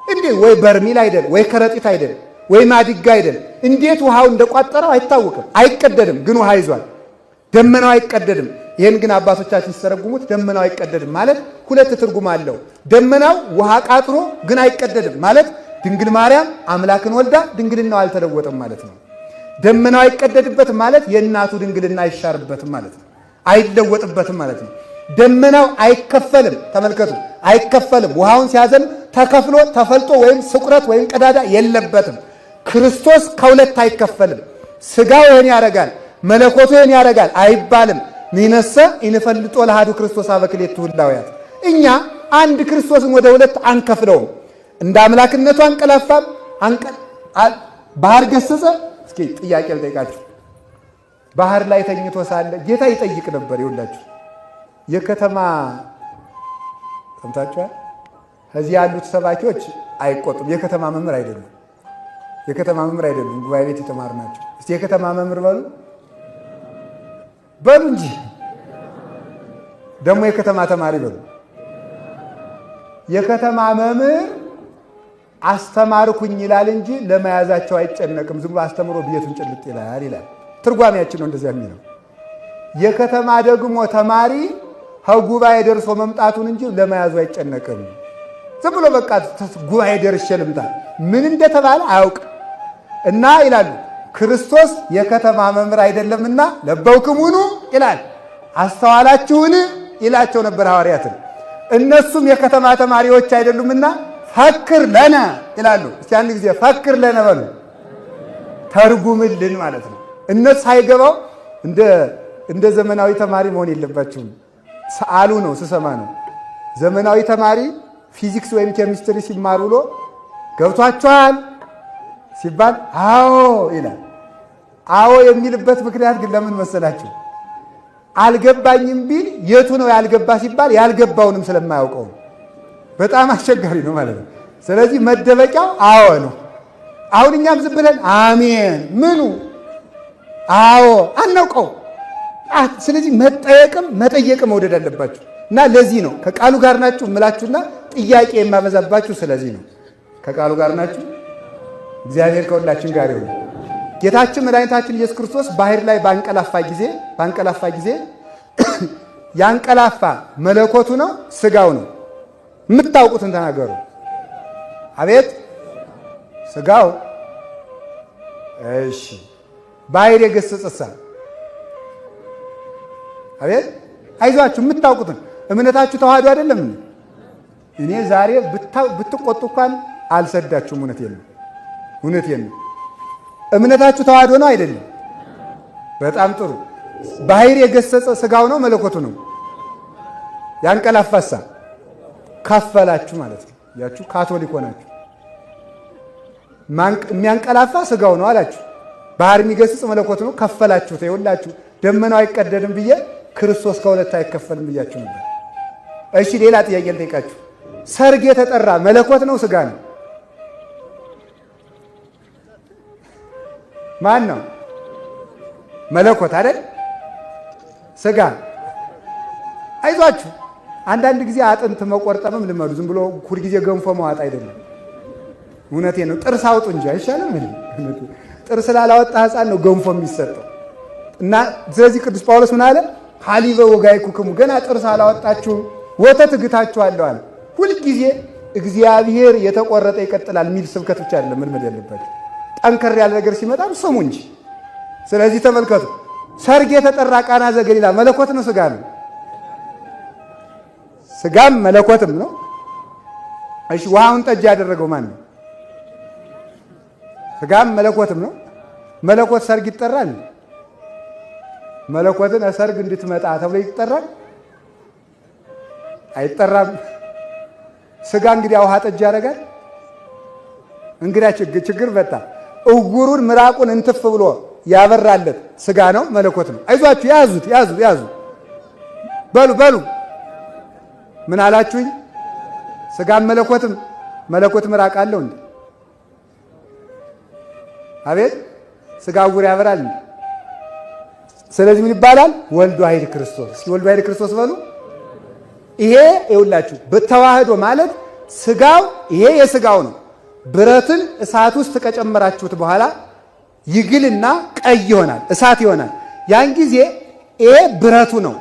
እንዴት ወይ በርሚል አይደል፣ ወይ ከረጢት አይደል፣ ወይ ማድጋ አይደል። እንዴት ውሃው እንደቋጠረው አይታወቅም። አይቀደድም፣ ግን ውሃ ይዟል። ደመናው አይቀደድም። ይህን ግን አባቶቻችን ሲተረጉሙት ደመናው አይቀደድም ማለት ሁለት ትርጉም አለው። ደመናው ውሃ ቃጥሮ ግን አይቀደድም ማለት ድንግል ማርያም አምላክን ወልዳ ድንግልናው አልተለወጠም ማለት ነው። ደመናው አይቀደድበትም ማለት የእናቱ ድንግልና አይሻርበትም ማለት ነው፣ አይለወጥበትም ማለት ነው። ደመናው አይከፈልም። ተመልከቱ፣ አይከፈልም። ውሃውን ሲያዘን ተከፍሎ ተፈልጦ ወይም ስቁረት ወይም ቀዳዳ የለበትም። ክርስቶስ ከሁለት አይከፈልም። ሥጋው ይህን ያደርጋል፣ መለኮቱ ይህን ያደርጋል አይባልም። ንነሰ ኢንፈልጦ ለአሐዱ ክርስቶስ አበክሌቱ ህላውያት። እኛ አንድ ክርስቶስን ወደ ሁለት አንከፍለውም። እንደ አምላክነቱ አንቀላፋም። ባህር ገሰጸ። እስኪ ጥያቄ ልጠይቃችሁ። ባህር ላይ ተኝቶ ሳለ ጌታ ይጠይቅ ነበር። ይውላችሁ የከተማ ሰምታችኋል። ከዚህ ያሉት ሰባኪዎች አይቆጡም። የከተማ መምህር አይደሉም። የከተማ መምህር አይደሉም። ጉባኤ ቤት የተማሩ ናቸው። እስቲ የከተማ መምህር በሉ በሉ እንጂ ደግሞ የከተማ ተማሪ በሉ። የከተማ መምህር አስተማርኩኝ ይላል እንጂ ለመያዛቸው አይጨነቅም። ዝም ብሎ አስተምሮ ቤቱን ጭልጥ ይላል። ትርጓሜያችን ነው እንደዚያ የሚለው። የከተማ ደግሞ ተማሪ ከጉባኤ ደርሶ መምጣቱን እንጂ ለመያዙ አይጨነቅም። ዝም ብሎ በቃ ጉባኤ ደርሼ ልምጣ ምን እንደተባለ አያውቅም። እና ይላሉ ክርስቶስ የከተማ መምህር አይደለምና ለበውክሙኑ ይላል። አስተዋላችሁን ይላቸው ነበር ሐዋርያትን። እነሱም የከተማ ተማሪዎች አይደሉምና ፈክር ለነ ይላሉ። እስቲ አንድ ጊዜ ፈክር ለነ በሉ፣ ተርጉምልን ማለት ነው። እነሱ ሳይገባው እንደ ዘመናዊ ተማሪ መሆን የለባችሁም። ሰአሉ ነው ስሰማ ነው። ዘመናዊ ተማሪ ፊዚክስ ወይም ኬሚስትሪ ሲማር ብሎ ገብቷችኋል ሲባል አዎ ይላል። አዎ የሚልበት ምክንያት ግን ለምን መሰላችሁ? አልገባኝም ቢል የቱ ነው ያልገባ ሲባል ያልገባውንም ስለማያውቀው በጣም አስቸጋሪ ነው ማለት ነው። ስለዚህ መደበቂያው አዎ ነው። አሁን እኛም ዝም ብለን አሜን ምኑ አዎ አናውቀው። ስለዚህ መጠየቅም መጠየቅም መውደድ አለባችሁ እና ለዚህ ነው ከቃሉ ጋር ናችሁ እምላችሁና ጥያቄ የማበዛባችሁ ስለዚህ ነው። ከቃሉ ጋር ናችሁ። እግዚአብሔር ከሁላችን ጋር ይሁን። ጌታችን መድኃኒታችን ኢየሱስ ክርስቶስ ባህር ላይ ባንቀላፋ ጊዜ ያንቀላፋ መለኮቱ ነው ስጋው ነው? የምታውቁትን ተናገሩ። አቤት ስጋው። እሺ ባህር የገሰጸሳ? አቤት አይዟችሁ የምታውቁትን። እምነታችሁ ተዋህዶ አይደለም? እኔ ዛሬ ብትቆጡ እንኳን አልሰዳችሁም። እውነቴን ነው። እምነታችሁ ተዋህዶ ነው አይደለም? በጣም ጥሩ። ባህር የገሰጸ ስጋው ነው መለኮቱ ነው? ያንቀላፋሳ? ካፈላችሁ ማለት ነው። ያችሁ ካቶሊክ ሆናችሁ የሚያንቀላፋ ስጋው ነው አላችሁ። ባህር የሚገስጽ መለኮቱ ነው ከፈላችሁ። ተይውላችሁ ደመናው አይቀደድም ብዬ ክርስቶስ ከሁለት አይከፈልም ብያችሁ ነበር። እሺ ሌላ ጥያቄ ልጠይቃችሁ። ሰርግ የተጠራ መለኮት ነው ስጋ ነው? ማን ነው? መለኮት አይደል? ስጋ። አይዟችሁ አንዳንድ ጊዜ አጥንት መቆርጠምም ልመዱ። ዝም ብሎ ሁልጊዜ ገንፎ መዋጥ አይደለም። እውነቴን ነው። ጥርስ አውጡ እንጂ አይሻልም? ጥርስ ላላወጣ ሕፃን ነው ገንፎ የሚሰጠው። እና ስለዚህ ቅዱስ ጳውሎስ ምን አለ? ሀሊበ ወጋይኩክሙ፣ ገና ጥርስ አላወጣችሁም ወተት እግታችኋለሁ አለ። ሁልጊዜ እግዚአብሔር የተቆረጠ ይቀጥላል የሚል ስብከት ብቻ አይደለም መልመድ ያለባችሁ። ጠንከር ያለ ነገር ሲመጣም ስሙ እንጂ። ስለዚህ ተመልከቱ፣ ሰርግ የተጠራ ቃና ዘገሊላ መለኮት ነው ስጋ ነው? ስጋም መለኮትም ነው። እሺ ውሃውን ጠጅ ያደረገው ማን ነው? ስጋም መለኮትም ነው። መለኮት ሰርግ ይጠራል? መለኮትን ሰርግ እንድትመጣ ተብሎ ይጠራል? አይጠራም። ስጋ እንግዲህ ውሃ ጠጅ ያደርጋል? እንግዲያ ችግር በጣ እውሩን ምራቁን እንትፍ ብሎ ያበራለት ስጋ ነው መለኮት ነው? አይዟችሁ ያዙ በሉ ምን አላችሁኝ? ስጋም መለኮት ምራቅ አለው እንዴ? አቤት ስጋ እውር ያበራል እንዴ? ስለዚህ ምን ይባላል? ወልድ ዋሕድ ክርስቶስ። እስኪ ወልድ ዋሕድ ክርስቶስ በሉ። ይሄ ይውላችሁ በተዋህዶ ማለት ስጋው ይሄ የስጋው ነው። ብረትን እሳት ውስጥ ከጨመራችሁት በኋላ ይግልና ቀይ ይሆናል፣ እሳት ይሆናል። ያን ጊዜ ይሄ ብረቱ ነው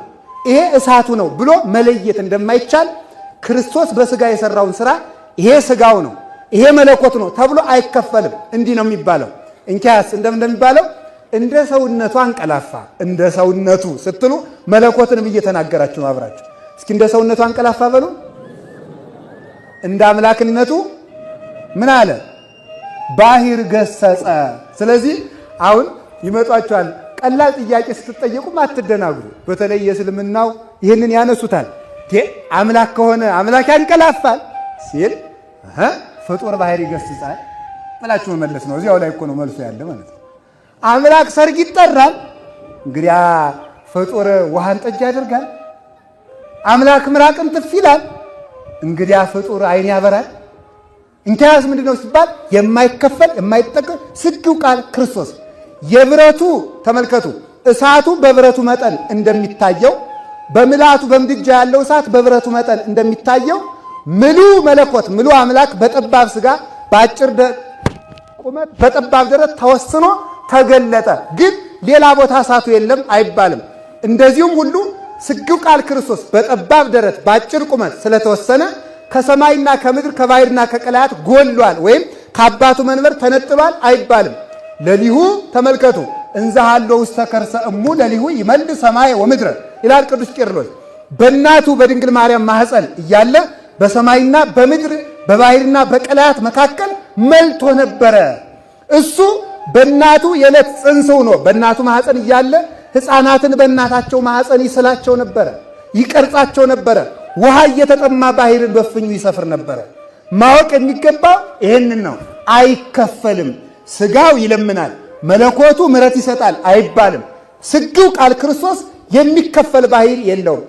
ይሄ እሳቱ ነው ብሎ መለየት እንደማይቻል ክርስቶስ በስጋ የሰራውን ስራ ይሄ ስጋው ነው ይሄ መለኮቱ ነው ተብሎ አይከፈልም። እንዲህ ነው የሚባለው። እንኪያስ እንደሚባለው እንደ ሰውነቱ አንቀላፋ። እንደ ሰውነቱ ስትሉ መለኮትንም እየተናገራችሁ ነው አብራችሁ። እስኪ እንደ ሰውነቱ አንቀላፋ በሉ። እንደ አምላክነቱ ምን አለ? ባህር ገሰጸ። ስለዚህ አሁን ይመጧቸዋል። ቀላል ጥያቄ ስትጠየቁም አትደናግሩ። በተለይ የእስልምናው ይህንን ያነሱታል። አምላክ ከሆነ አምላክ ያንቀላፋል ሲል ፍጡር ባህር ይገስጻል ብላችሁ መመለስ ነው። እዚያው ላይ እኮ ነው መልሶ ያለ ማለት ነው። አምላክ ሰርግ ይጠራል፣ እንግዲያ ፍጡር ውሃን ጠጅ ያደርጋል። አምላክ ምራቅን ትፍ ይላል፣ እንግዲያ ፍጡር አይን ያበራል። እንኪያስ ምንድነው ሲባል የማይከፈል የማይጠቀም ስግው ቃል ክርስቶስ የብረቱ ተመልከቱ፣ እሳቱ በብረቱ መጠን እንደሚታየው በምላቱ በምድጃ ያለው እሳት በብረቱ መጠን እንደሚታየው ምሉ መለኮት ምሉ አምላክ በጠባብ ስጋ በአጭር ቁመት በጠባብ ደረት ተወስኖ ተገለጠ። ግን ሌላ ቦታ እሳቱ የለም አይባልም። እንደዚሁም ሁሉ ስግው ቃል ክርስቶስ በጠባብ ደረት በአጭር ቁመት ስለተወሰነ ከሰማይና ከምድር ከባሕርና ከቀላያት ጎሏል ወይም ከአባቱ መንበር ተነጥሏል አይባልም። ለሊሁ ተመልከቱ እንዘሃሎ ውስተ ከርሰ እሙ ለሊሁ ይመልእ ሰማይ ወምድረ ይላል ቅዱስ ቄርሎስ። በእናቱ በድንግል ማርያም ማህፀን እያለ በሰማይና በምድር በባሕርና በቀላያት መካከል መልቶ ነበረ። እሱ በእናቱ የዕለት ጽንስ ሆኖ በእናቱ ማህፀን እያለ ሕፃናትን በእናታቸው ማህፀን ይስላቸው ነበረ፣ ይቀርጻቸው ነበረ። ውሃ እየተጠማ ባሕርን በፍኙ ይሰፍር ነበረ። ማወቅ የሚገባው ይህንን ነው። አይከፈልም። ስጋው ይለምናል፣ መለኮቱ ምሕረት ይሰጣል አይባልም። ስግው ቃል ክርስቶስ የሚከፈል ባሕር የለውም።